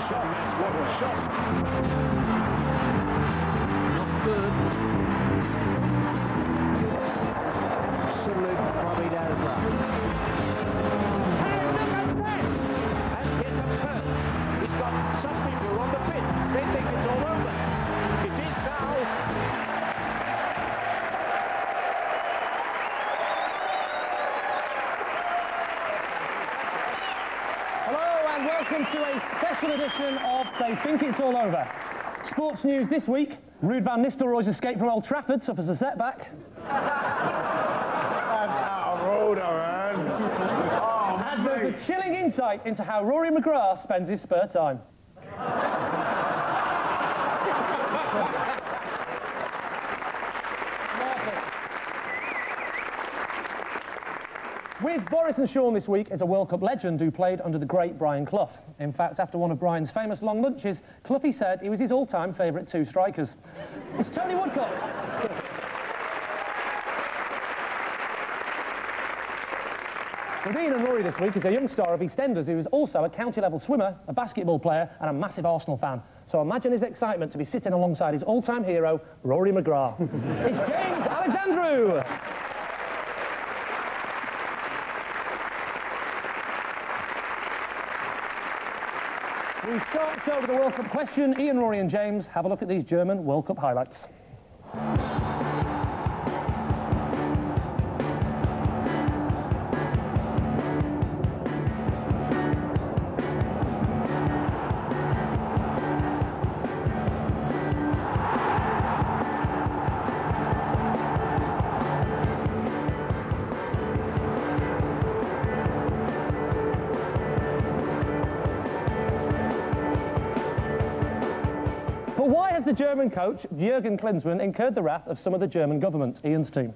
shot, Max. What a shot. Not good. Absolute Robbie Dazzler. And look at that! And here comes Hurt. He's got some people on the pit. They think it's all over. It is now. And welcome to a special edition of They Think It's All Over. Sports news this week, Ruud van Nistelrooy's escape from Old Trafford suffers a setback. And there's a chilling insight into how Rory McGrath spends his spare time. With Boris and Sean this week is a World Cup legend who played under the great Brian Clough. In fact, after one of Brian's famous long lunches, Cloughie said he was his all-time favourite two strikers. It's Tony Woodcock. With Ian and Rory this week is a young star of EastEnders who is also a county-level swimmer, a basketball player and a massive Arsenal fan. So imagine his excitement to be sitting alongside his all-time hero, Rory McGrath. It's James Alexandrou. We start the show with a World Cup question. Ian, Rory and James, have a look at these German World Cup highlights. But why has the German coach, Jürgen Klinsmann, incurred the wrath of some of the German government, Ian's team?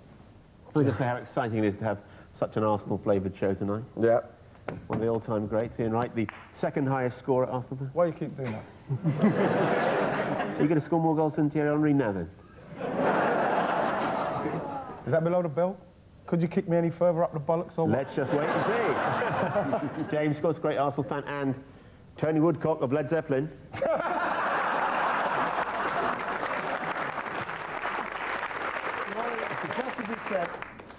Can I just say how exciting it is to have such an Arsenal-flavoured show tonight? Yeah. One of the all-time greats, Ian Wright, the second highest scorer at Arsenal. Why do you keep doing that? Are you going to score more goals than Thierry Henry now, then? Is that below the belt? Could you kick me any further up the bollocks or what? Let's just wait and see. James Scott's a great Arsenal fan, and Tony Woodcock of Led Zeppelin.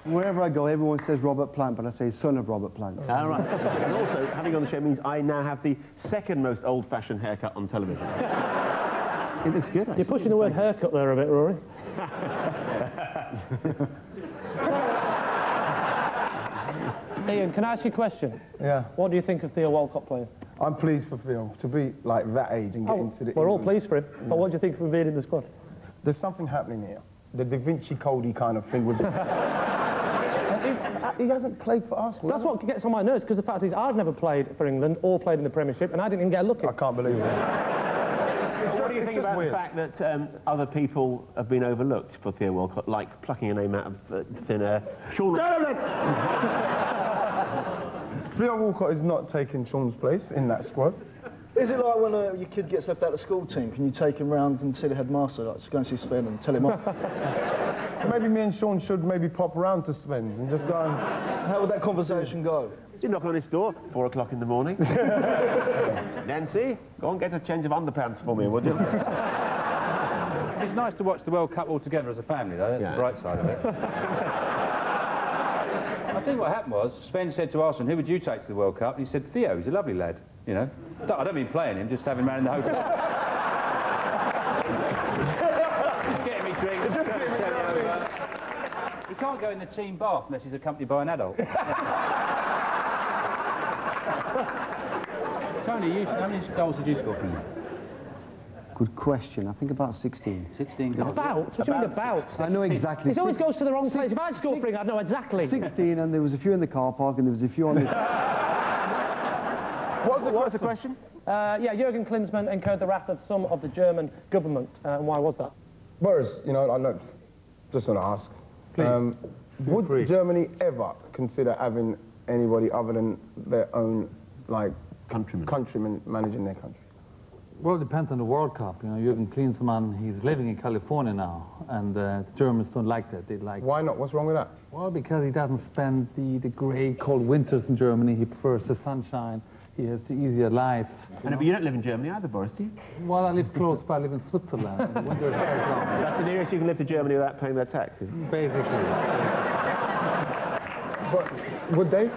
Wherever I go, everyone says Robert Plant, but I say son of Robert Plant. All right. And also, having on the show means I now have the second most old-fashioned haircut on television. It looks good, actually. You're pushing the word haircut there a bit, Rory. Ian, can I ask you a question? Yeah. What do you think of Theo Walcott playing? I'm pleased for Phil to be like that age and get into the... We're all pleased for him, but what do you think of him being in the squad? There's something happening here. The Da Vinci Cody kind of thing with... He hasn't played for Arsenal. That's what gets on my nerves, because the fact is I've never played for England or played in the Premiership, and I didn't even get a look at it. I can't believe it. What do you think about the fact that other people have been overlooked for Theo Walcott, like plucking a name out of thin air? Sean... Theo Walcott is not taking Sean's place in that squad. Is it like when your kid gets left out of the school team? Can you take him round and see the headmaster, like, to go and see Sven and tell him off? Maybe me and Sean should maybe pop round to Sven's and just go and... How would that conversation go? You knock on his door, 4 o'clock in the morning. Nancy, go and get a change of underpants for me, would you? It's nice to watch the World Cup all together as a family, though. That's the bright side of it. I think what happened was, Sven said to Arsene, who would you take to the World Cup? And he said, Theo, he's a lovely lad, you know. I don't mean playing him, just having him around in the hotel. Just getting me drinks. He can't go in the team bath unless he's accompanied by an adult. Tony, how many goals did you score from him? Good question. I think about 16. 16 goals. About? What do you mean about? I know exactly. He always goes to the wrong place. If I score for him, I'd know exactly. 16, and there was a few in the car park, and there was a few on the... What's the question? Yeah, Jürgen Klinsmann incurred the wrath of some of the German government. And why was that? Boris, you know, I know, just want to ask. Please. Would Germany ever consider having anybody other than their own, like, countrymen managing their country? Well, it depends on the World Cup. You know, Jürgen Klinsmann, he's living in California now, and the Germans don't like that. They like... Why not? What's wrong with that? Well, because he doesn't spend the grey, cold winters in Germany. He prefers the sunshine. He has the easier life. But you don't live in Germany either, Boris, do you? Well, I live close by. I live in Switzerland. The winter is as long. That's the nearest you can live to Germany without paying their taxes. Basically. But would they?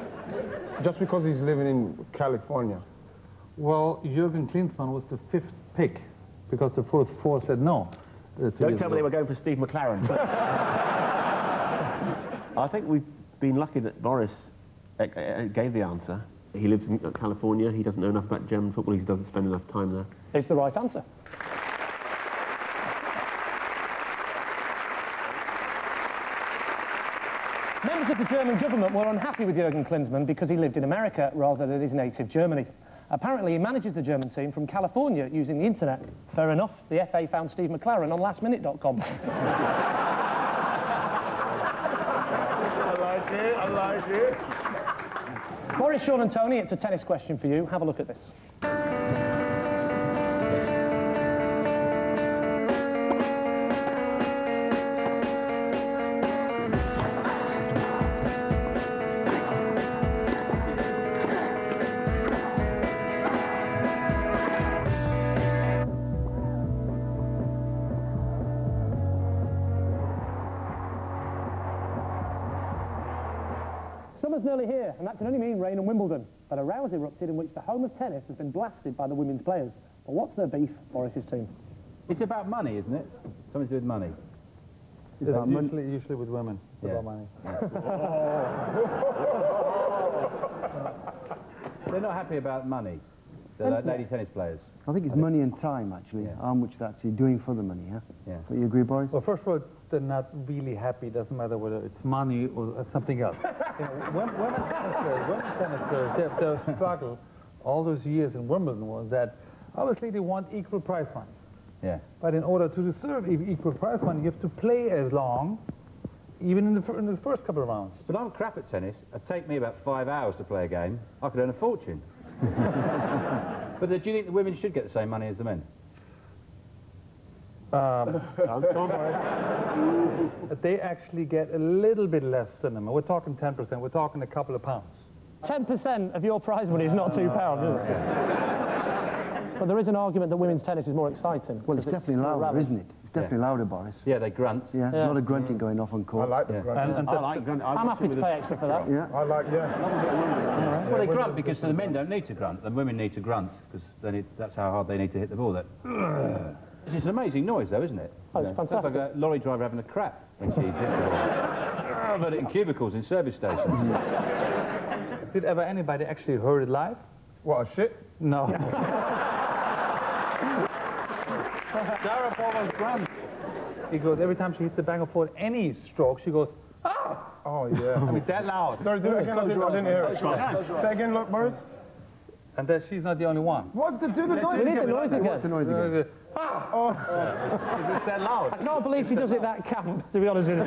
Just because he's living in California? Well, Jürgen Klinsmann was the 5th pick because the first 4 said no. Don't tell me they were going for Steve McLaren. I think we've been lucky that Boris gave the answer. He lives in California. He doesn't know enough about German football. He doesn't spend enough time there. It's the right answer. Members of the German government were unhappy with Jürgen Klinsmann because he lived in America rather than his native Germany. Apparently, he manages the German team from California using the internet. Fair enough. The FA found Steve McLaren on lastminute.com. I like it, I like it. Boris, Sean and Tony, it's a tennis question for you. Have a look at this. Summer's nearly here, and that can only mean rain and Wimbledon. But a row has erupted in which the home of tennis has been blasted by the women's players. But what's their beef, Boris's team? It's about money, isn't it? Something to do with money. Usually with women. Yeah. About money. They're not happy about money, the lady tennis players. I think it's money and time, actually. Yeah. How much that's you're doing for the money, yeah? Yeah. But you agree, Boris? Well, first of all, they're not really happy. It doesn't matter whether it's money or something else. You know, women tennis players, their struggle all those years in Wimbledon was that obviously they want equal prize money. Yeah. But in order to deserve equal prize money, you have to play as long, even in the first couple of rounds. But I'm crap at tennis. It'd take me about 5 hours to play a game. I could earn a fortune. But do you think the women should get the same money as the men? They actually get a little bit less than them. We're talking 10%. We're talking a couple of pounds. 10% of your prize money is not £2, is it? But there is an argument that women's tennis is more exciting. Well, it's definitely louder, isn't it? It's definitely louder, Boris. Yeah, they grunt. Yeah, there's a lot of grunting going off on court. I like the grunt. I like grunt. I'm happy to pay extra for that. Yeah. I like, yeah. Well, they grunt because the men don't need to grunt. The women need to grunt because that's how hard they need to hit the ball. It's an amazing noise, though, isn't it? Oh, it's fantastic. Sounds like a lorry driver having a crap when she hits the ball. I've heard it in cubicles in service stations. Did ever anybody actually heard it live? What, a shit? No. Sarah almost grunts. He goes, every time she hits the bang of ball, any stroke, she goes, ah! Oh, yeah. I mean, that loud. Sorry, do it again. I didn't hear it. Say again, look, Boris. And that she's not the only one. What's the do the noise We need the again? noise again. What's the noise again? It's that loud. I can't believe she does it that camp, to be honest with you.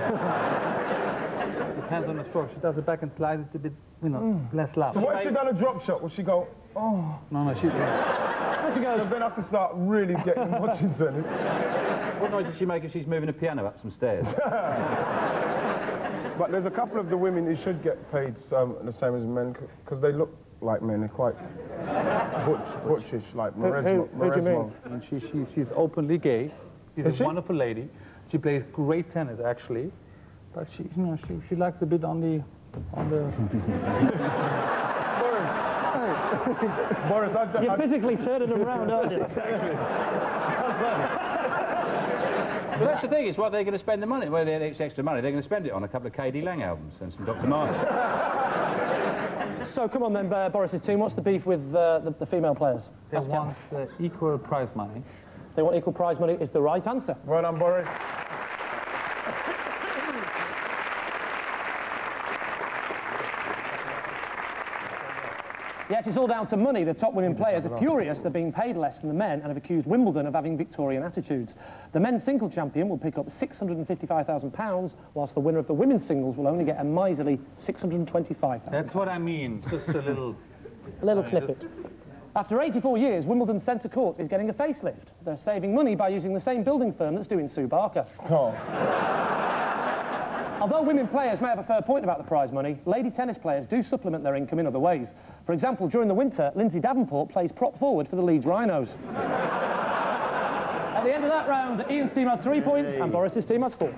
Depends on the stroke. She does it back and slides. It's a bit, you know, less loud. So what if she done a drop shot? Would she go, oh? No, she... She goes, Then I can start really getting watching tennis. What noise does she make if she's moving a piano up some stairs? But there's a couple of the women who should get paid the same as men because they look like men. They're quite butchish, like Maresmo. who do you mean? And she's openly gay. She's a wonderful lady. She plays great tennis, actually. But she, you know, she likes a bit on the... Boris, you're physically turning them around, aren't you? But that's the thing, is what they're going to spend the money. Where it's extra money, they're going to spend it on a couple of K.D. Lang albums and some Dr. Martin. So come on then, Boris's team, what's the beef with the female players? They want equal prize money. They want equal prize money is the right answer. Well done, Boris. Yes, it's all down to money. The top women players are furious they're being paid less than the men and have accused Wimbledon of having Victorian attitudes. The men's single champion will pick up £655,000, whilst the winner of the women's singles will only get a miserly £625,000. That's what I mean. Just a little... A little snippet. After 84 years, Wimbledon's centre court is getting a facelift. They're saving money by using the same building firm that's doing Sue Barker. Oh. Although women players may have a fair point about the prize money, lady tennis players do supplement their income in other ways. For example, during the winter, Lindsay Davenport plays prop forward for the Leeds Rhinos. At the end of that round, Ian's team has 3 points and Boris's team has 4.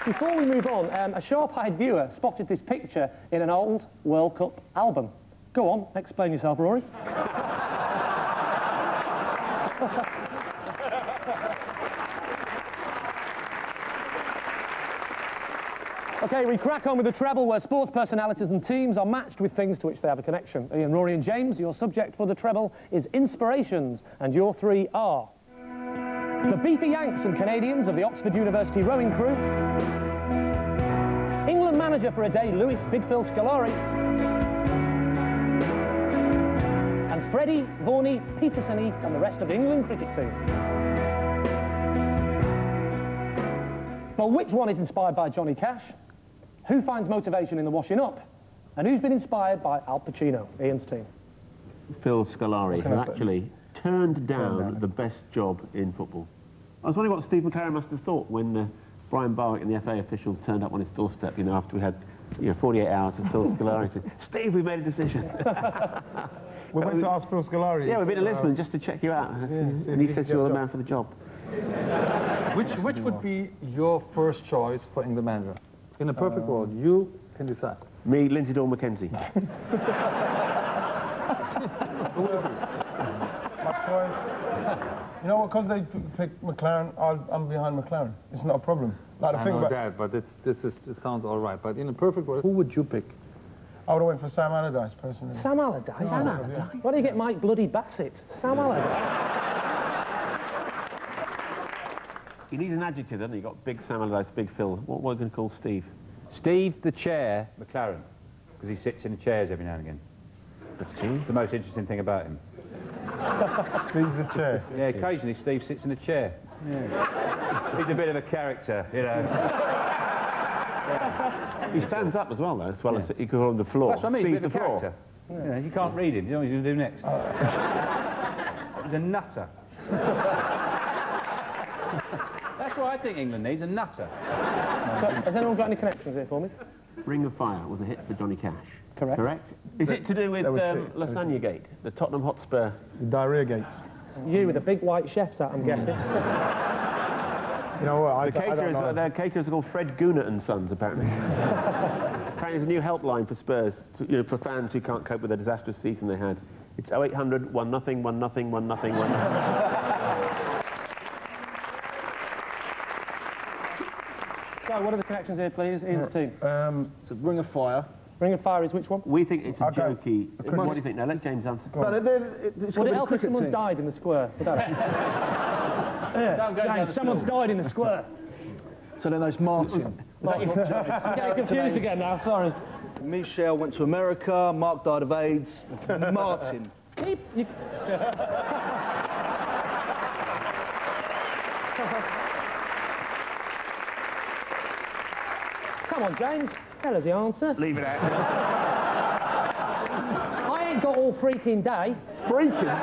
Before we move on, a sharp-eyed viewer spotted this picture in an old World Cup album. Go on, explain yourself, Rory. OK, we crack on with the treble, where sports personalities and teams are matched with things to which they have a connection. Ian, Rory and James, your subject for the treble is inspirations, and your 3 are... the beefy Yanks and Canadians of the Oxford University rowing crew, England manager for a day, Louis Big Phil Scolari, and Freddie, Vaughan, Peterson-y and the rest of the England cricket team. But which one is inspired by Johnny Cash? Who finds motivation in the washing up? And who's been inspired by Al Pacino, Ian's team? Phil Scolari, who actually turned down the best job in football. I was wondering what Steve McLaren must have thought when Brian Barwick and the FA officials turned up on his doorstep, you know, after we had 48 hours of Phil Scolari and said, Steve, we've made a decision. We went to ask Phil Scolari. Yeah, we've been to Lisbon just to check you out. And he says you're the man for the job. Which would be your first choice for England manager? In a perfect world, you can decide. Me, Lindsay Dawn McKenzie. My choice. You know what? Because they picked McLaren, I'm behind McLaren. It's not a problem. Like I know that, but it sounds all right. But in a perfect world, who would you pick? I would have went for Sam Allardyce, personally. Sam Allardyce? Oh, Sam Allardyce? yeah. Why do you get Mike Bloody Bassett? Sam Allardyce? He needs an adjective, doesn't he? You've got Big Sam Allardyce, Big Phil. What are we going to call Steve? Steve the Chair McLaren, because he sits in the chairs every now and again. That's true. The most interesting thing about him. Steve the Chair. Yeah, occasionally Steve sits in a chair. Yeah. He's a bit of a character, you know. He stands up as well, though, as well as he could go on the floor. That's what I mean, Steve he's a bit of a character. You know, you can't read him, you know what he's going to do next. He's a nutter. That's what I think England needs, a nutter. So, has anyone got any connections here for me? Ring of Fire was a hit for Johnny Cash. Correct. Correct? Is it to do with Lasagna Gate, the Tottenham Hotspur? The Diarrhea Gate. You with the big white chef's hat, I'm guessing. You know what? The caterers are called Fred Gooner and Sons, apparently. Apparently there's a new helpline for Spurs, for fans who can't cope with the disastrous season they had. It's 0800 1-0, 1-0, 1-0, 1-0. So, what are the connections here, please? Ian's team. So Ring of Fire. Ring of Fire is which one? We think it's a jokey. What do you think? Now, let James answer. Would it help if someone died in the square? Yeah, James, someone's died in the square. So then there's Martin. I'm getting confused again now, sorry. Michelle went to America, Mark died of AIDS. Martin. Come on, James, tell us the answer. Leave it out. I ain't got all freaking day. Freaking?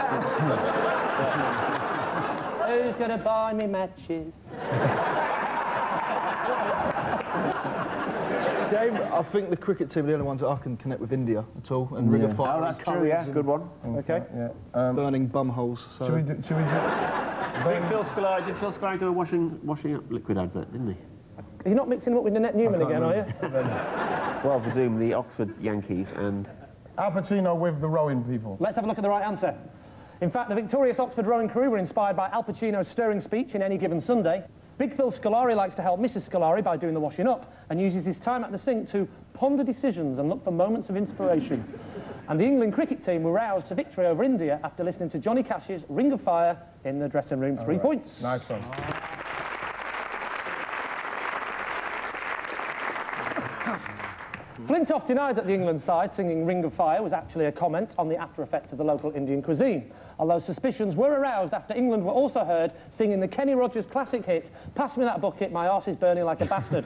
Who's gonna buy me matches? James, I think the cricket team are the only ones that I can connect with India at all, and Ring of Fire. Oh, that's true, yeah, good one. Okay. Yeah. Burning bumholes. So. Should we do... Big Phil Scolari, did Phil Scolari do a washing up liquid advert, didn't he? You're not mixing them up with Nanette Newman again, are you? Well, I presume the Oxford Yankees and... Al Pacino with the rowing people. Let's have a look at the right answer. In fact, the victorious Oxford rowing crew were inspired by Al Pacino's stirring speech in Any Given Sunday. Big Phil Scolari likes to help Mrs. Scolari by doing the washing up and uses his time at the sink to ponder decisions and look for moments of inspiration. And the England cricket team were roused to victory over India after listening to Johnny Cash's Ring of Fire in the dressing room. 3 points. Nice one. Flintoff denied that the England side singing Ring of Fire was actually a comment on the after effect of the local Indian cuisine, although suspicions were aroused after England were also heard singing the Kenny Rogers classic hit, Pass Me That Bucket, My Arse Is Burning Like a Bastard.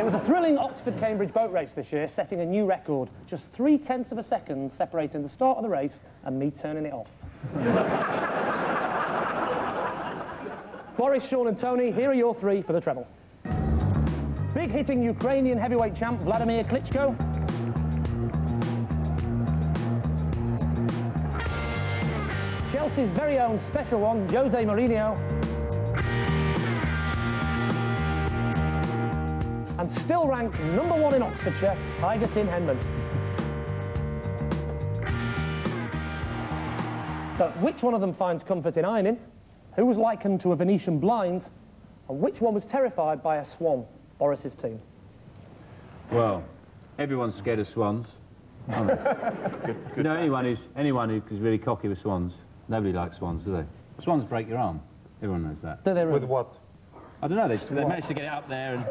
It was a thrilling Oxford-Cambridge boat race this year, setting a new record. Just 0.3 of a second separating the start of the race and me turning it off. Boris, Sean and Tony, here are your three for the treble. Big-hitting Ukrainian heavyweight champ Vladimir Klitschko. Chelsea's very own special one, Jose Mourinho. And still ranked #1 in Oxfordshire, Tiger Tim Henman. But which one of them finds comfort in ironing? Who was likened to a Venetian blind? And which one was terrified by a swan? Boris's team. Well, everyone's scared of swans. You know, anyone who's really cocky with swans, nobody likes swans, do they? Swans break your arm. Everyone knows that. Do they really? With what? I don't know, they managed to get it up there and...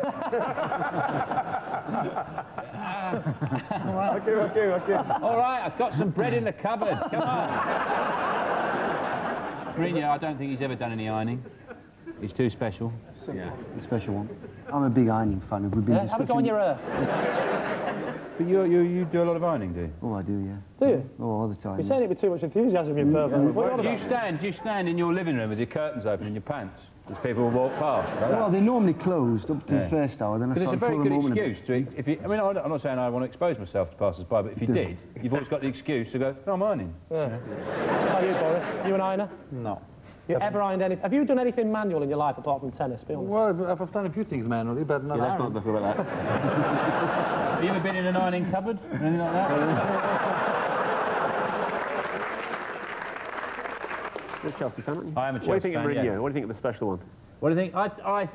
Okay. All right, I've got some bread in the cupboard, come on. Mourinho, I don't think he's ever done any ironing. He's too special. Yeah, a special one. I'm a big ironing fan. We've been Have a go on your But you do a lot of ironing, do you? Oh, I do, yeah. Do you? Oh, all the time. You're saying it with too much enthusiasm, you pervert. What are you on about? Do you stand in your living room with your curtains open in your pants as people will walk past? Like Well, they're normally closed up to the first hour, then I Because start it's a very pulling good them over excuse to, if you, I mean, I'm not saying I want to expose myself to passers-by, but if you did, you've always got the excuse to go, no, I'm ironing. Yeah. How about you, Boris? You an ironer? No. You ever ironed any... Have you done anything manual in your life apart from tennis? Be honest. Well, I've done a few things manually, but not Let's iron. not talk about that. Have you ever been in an ironing cupboard? Anything like that? You're a Chelsea fan, aren't you? I am a Chelsea What do you think fan, of Mourinho? yeah. What do you think of the special one? What do you think? I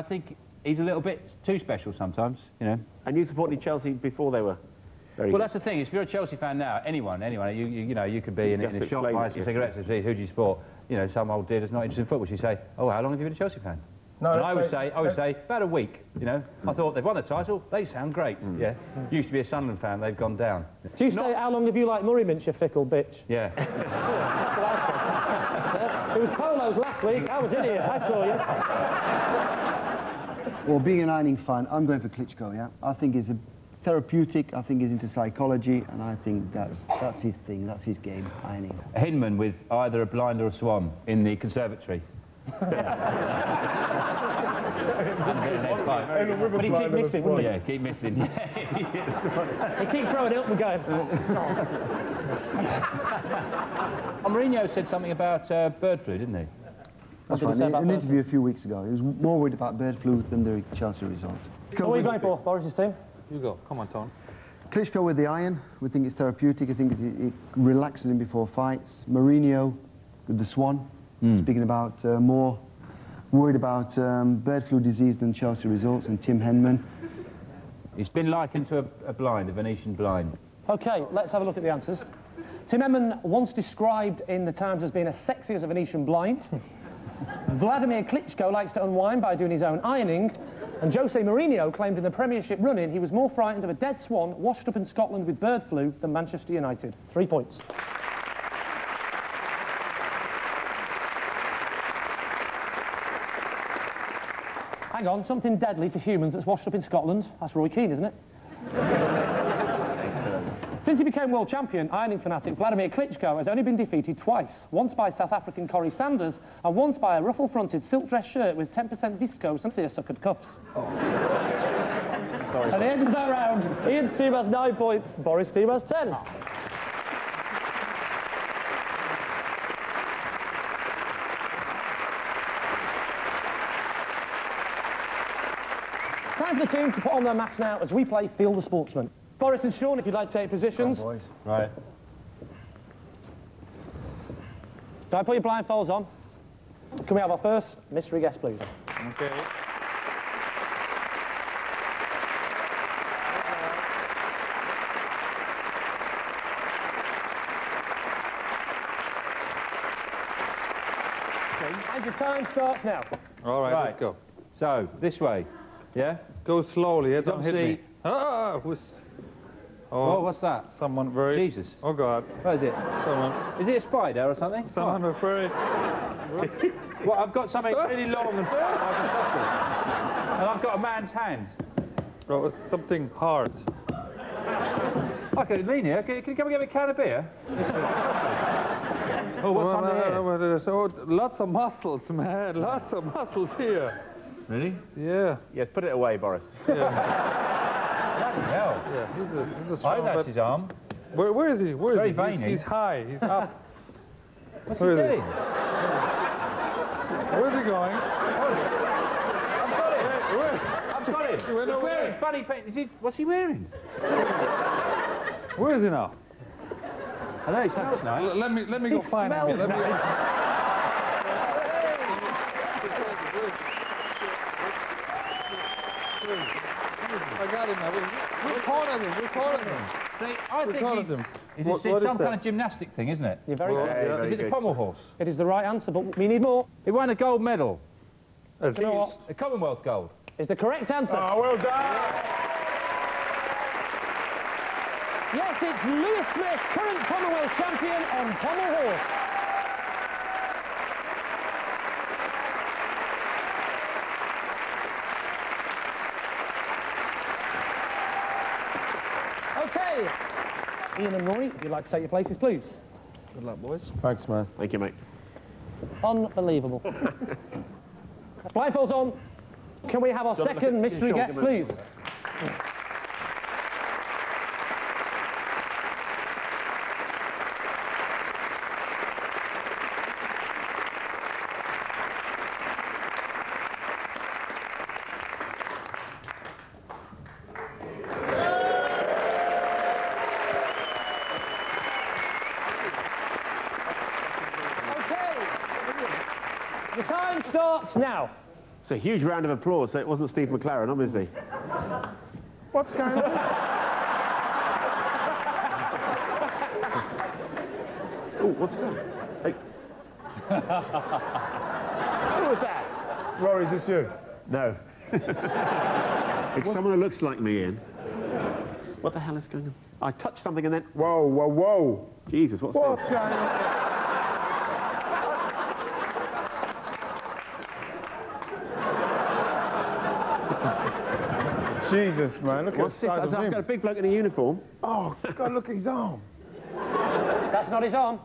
think he's a little bit too special sometimes, you know. And you supported Chelsea before they were very Well, good. that's the thing. If you're a Chelsea fan now, anyone, you know, you could be in Just a shop explain buying it, some yeah. cigarettes and say, who do you support? You know, some old dear that's not interested in football. She'd say, oh, how long have you been a Chelsea fan? No, and that's I would say, about a week, you know. I thought, they've won the title, they sound great, yeah. Used to be a Sunderland fan, they've gone down. Do you say, how long have you liked Murray Minch, you fickle bitch? Yeah. That's what I said. It was Polo's last week. I was in here. I saw you. Well, being an ironing fan, I'm going for Klitschko, yeah? I think he's a therapeutic, I think he's into psychology, and I think that's his thing, that's his game, ironing. Hinman with either a blind or a swan in the conservatory. But he'd keep missing, wouldn't he? Yeah, keep missing. He'd keep throwing it up and going. Mourinho said something about bird flu, didn't he? That's did he right, say in about an bird interview a few weeks ago. He was more worried about bird flu than the Chelsea result. So what are you going for, Boris's team? You go. Come on, Tone. Klitschko with the iron, we think it's therapeutic, I think it relaxes him before fights. Mourinho with the swan, speaking about more worried about bird flu disease than Chelsea results, and Tim Henman. He's been likened to a blind, a Venetian blind. OK, let's have a look at the answers. Tim Henman, once described in the Times as being as sexy as a Venetian blind. Vladimir Klitschko likes to unwind by doing his own ironing. And Jose Mourinho claimed in the Premiership run-in he was more frightened of a dead swan washed up in Scotland with bird flu than Manchester United. 3 points. Hang on, something deadly to humans that's washed up in Scotland. That's Roy Keane, isn't it? Since he became world champion, ironing fanatic Vladimir Klitschko has only been defeated twice. Once by South African Corrie Sanders, and once by a ruffle-fronted silk dress shirt with 10% viscose and seersuckered cuffs. At the end of that round, Ian's team has 9 points, Boris' team has 10. Time for the team to put on their masks now as we play Field the Sportsman. Boris and Sean, if you'd like to take positions. Boys. Right. Do I put your blindfolds on? Can we have our first mystery guest, please? Okay. And your time starts now. All right, let's go. So, this way, yeah? Go slowly, yeah, don't hit me. Obviously- Ah, who's... Oh, what's that? Someone very... Jesus. Oh, God. What is it? Someone... Is it a spider or something? Someone very... Well, I've got something really long and fat like a sausage. And I've got a man's hand. Oh, it's something hard. Okay, Lee here, can you come and get me a can of beer? Oh, what's under here? So, lots of muscles, man. Lots of muscles here. Really? Yeah. Yes, put it away, Boris. Bloody hell. Yeah, he's a I strong... think that's his arm. Where is he? Where is Very he? veiny. He's high. He's up. What's he Where is doing? Where's he going? I've got him. He went He's away. wearing funny pants. What's he wearing? Where is he now? I know, he smells nice. Let me go find him. smells Let me- nice. I got him now. We cornered him. We cornered him. See, I think cornered he's... him. Is What it is some that? kind of gymnastic thing, isn't it? You're very good. Is it the pommel horse? It is the right answer, but we need more. He won a gold medal. At You know least. what? A Commonwealth gold. Is the correct answer. Oh, well done. Yes, it's Lewis Smith, current Commonwealth champion on pommel horse. Okay. Ian and Rory, if you'd like to take your places, please. Good luck, boys. Thanks, man. Thank you, mate. Unbelievable. Blindfolds on. Can we have our second mystery guest, please? The time starts now. It's a huge round of applause, so it wasn't Steve McLaren, obviously. What's going on? Oh, what's that? Hey. Who was that? Rory, is this you? No. It's someone who looks like me, Ian. What the hell is going on? I touched something and then... Whoa, whoa, whoa. Jesus, what's What's this? going on? Jesus, man, look What's at this? the size of I've him. got a big bloke in a uniform. Oh, God, look at his arm. That's not his arm.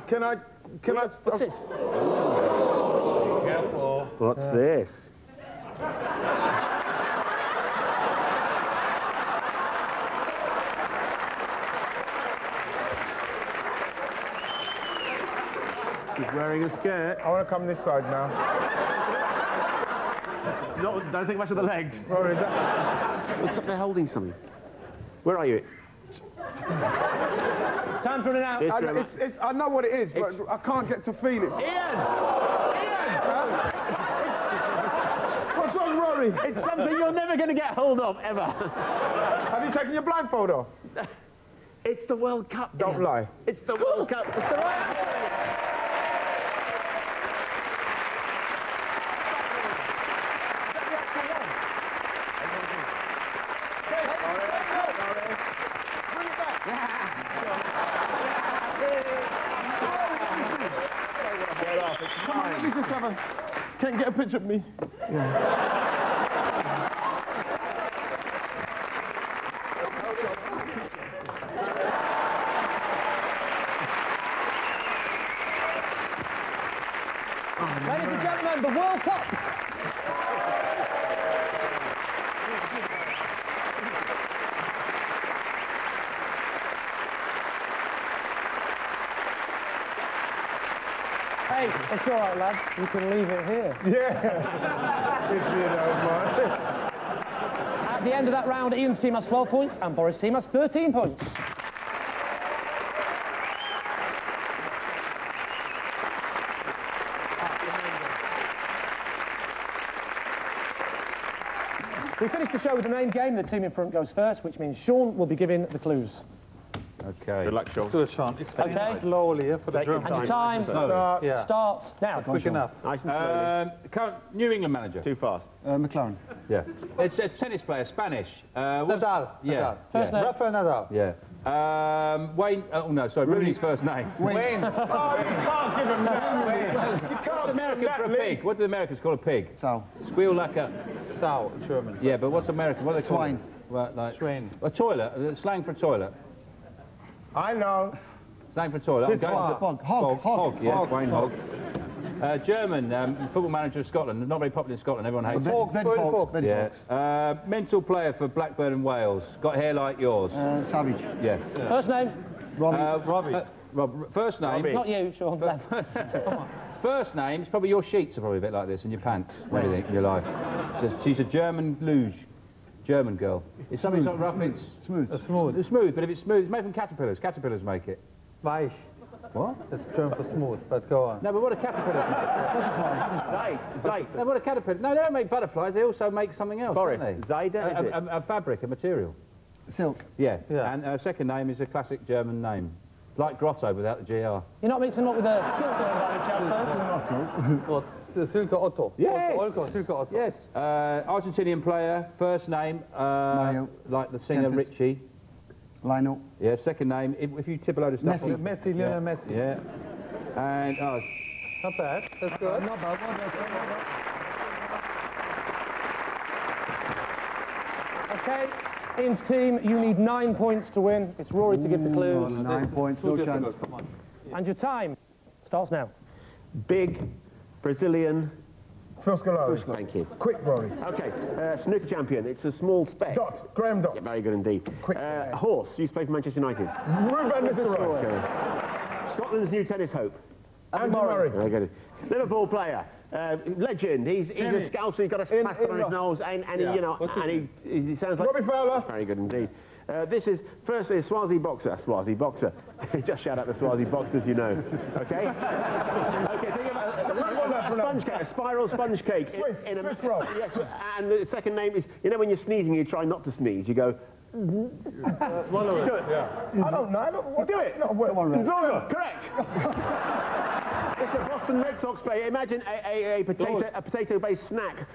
Can I... What's this? Careful. What's this? He's wearing a skirt. I want to come this side now. No, don't think much of the legs. Rory, is that... What's up there holding something? Where are you? Time's running out. I know what it is, but I can't get to feel it. Ian! What's wrong, Rory? It's something you're never going to get hold of, ever. Have you taken your blindfold off? It's the World Cup. Don't Ian. lie. It's the World Cup. It's the right. Come on, let me just have a... Can you get a picture of me? Ladies and gentlemen, the World Cup. Hey, it's all right, lads. You can leave it here. Yeah. If you don't mind. At the end of that round, Ian's team has 12 points and Boris' team has 13 points. We finished the show with the main game. The team in front goes first, which means Sean will be giving the clues. Okay. Good luck, Sean. Let's do it, Sean. Explain Okay. it slowly for the Germans. And your time starts now. Quick enough. Nice and slowly. Current New England manager. Too fast. McLaren. Yeah. It's a tennis player, Spanish. Nadal. Yeah. First name. Rafael Nadal. Yeah. Wayne. Oh no, sorry. Rooney's first name. Wayne. Oh, you can't give him that. You What's can't American give him for a that, pig? What do the Americans call a pig? Sau. Squeal like a. Sau, German. Yeah, but what's American? What do they call Swine. it? Well, like Schwein. a toilet. Slang for a toilet. I know. Slang for a toilet. This I'm going one. to Hogg. Hogg. Hogg. Yeah, Hogg. Wayne Hogg. German football manager of Scotland. Not very popular in Scotland. Everyone hates him. Veg Yeah. Mental player for Blackburn and Wales. Got hair like yours. Savage. Yeah. First name? Robbie. First name. Robbie. Not you, Sean. First name's probably your sheets are probably a bit like this in your pants. What do you think in your life? She's a German luge. German girl. If something's not rough, it's Smooth. Smooth. it's smooth. But if it's smooth, it's made from caterpillars. Caterpillars make it. Weich. What? That's German for smooth, but go on. No, but what a caterpillar. Zay. No, what a caterpillar. No, they don't make butterflies. They also make something else. Boris. Don't they? Zyda, is it? A fabric, a material. Silk. Yeah. Yeah. And her second name is a classic German name, like Grotto without the GR. You're not mixing them up with a SYLKE by any chance, What? Silke Otto. Yes. Silke Otto. Yes. Argentinian player. First name, like the singer Tempest. Richie. Lionel. Yeah. Second name. If you tip a load of stuff. Messi. on it- Messi, Lionel Messi. Yeah. And Not bad. That's good. Not bad. Okay, Ian's team, you need 9 points to win. It's Rory to give the clues. 9 points, no chance. Come on. And your time starts now. Big Brazilian. Phil Scolari. Thank you. Quick, Rory. Okay, snooker champion. It's a small speck. Dot. Graham Dot. Yeah, very good indeed. Quick. Horse. Used to play for Manchester United. Ruben Nistelrooy. Okay. Scotland's new tennis hope. Andy Murray. Very good. Liverpool player. Legend. He's a scouser. He's got a plaster on his nose, and he, you know, and he sounds like. Robbie Fowler. Very good indeed. This is firstly a Swazi boxer. Swazi boxer. Just shout out the Swazi boxers, you know. Okay. Okay. Think of a sponge cake, a spiral sponge cake. Swiss roll. Yes. And the second name is, you know, when you're sneezing, you try not to sneeze. You go. Swallow it. Yeah. I don't know. Do it. Not a wet one, Red. No, correct. It's a Boston Red Sox player. Imagine a potato-based snack,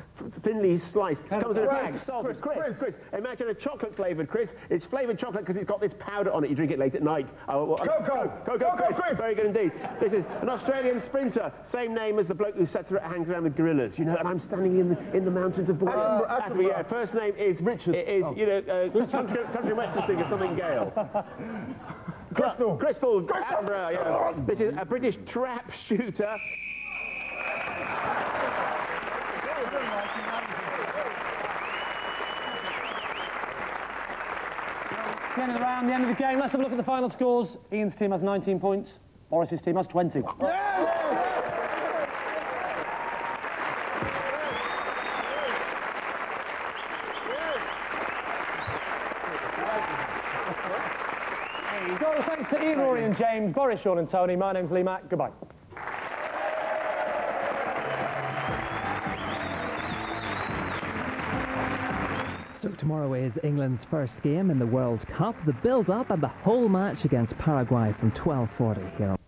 thinly sliced. Comes in a bag. Salted. Chris. Imagine a chocolate-flavoured Chris. It's flavoured chocolate because it's got this powder on it. You drink it late at night. Coco Chris. Very good indeed. This is an Australian sprinter. Same name as the bloke who hangs around with gorillas. You know, and I'm standing in the mountains of Attenborough. Yeah. First name is Richard. You know, country western singer, something Gale. Crystal Attenborough, yeah. This is a British trap shooter. The end of the round, the end of the game. Let's have a look at the final scores. Ian's team has 19 points. Boris's team has 20. So, thanks to Ian, Rory and James, Boris, Sean and Tony. My name's Lee Mack. Goodbye. So tomorrow is England's first game in the World Cup. The build-up and the whole match against Paraguay from 12:40 here on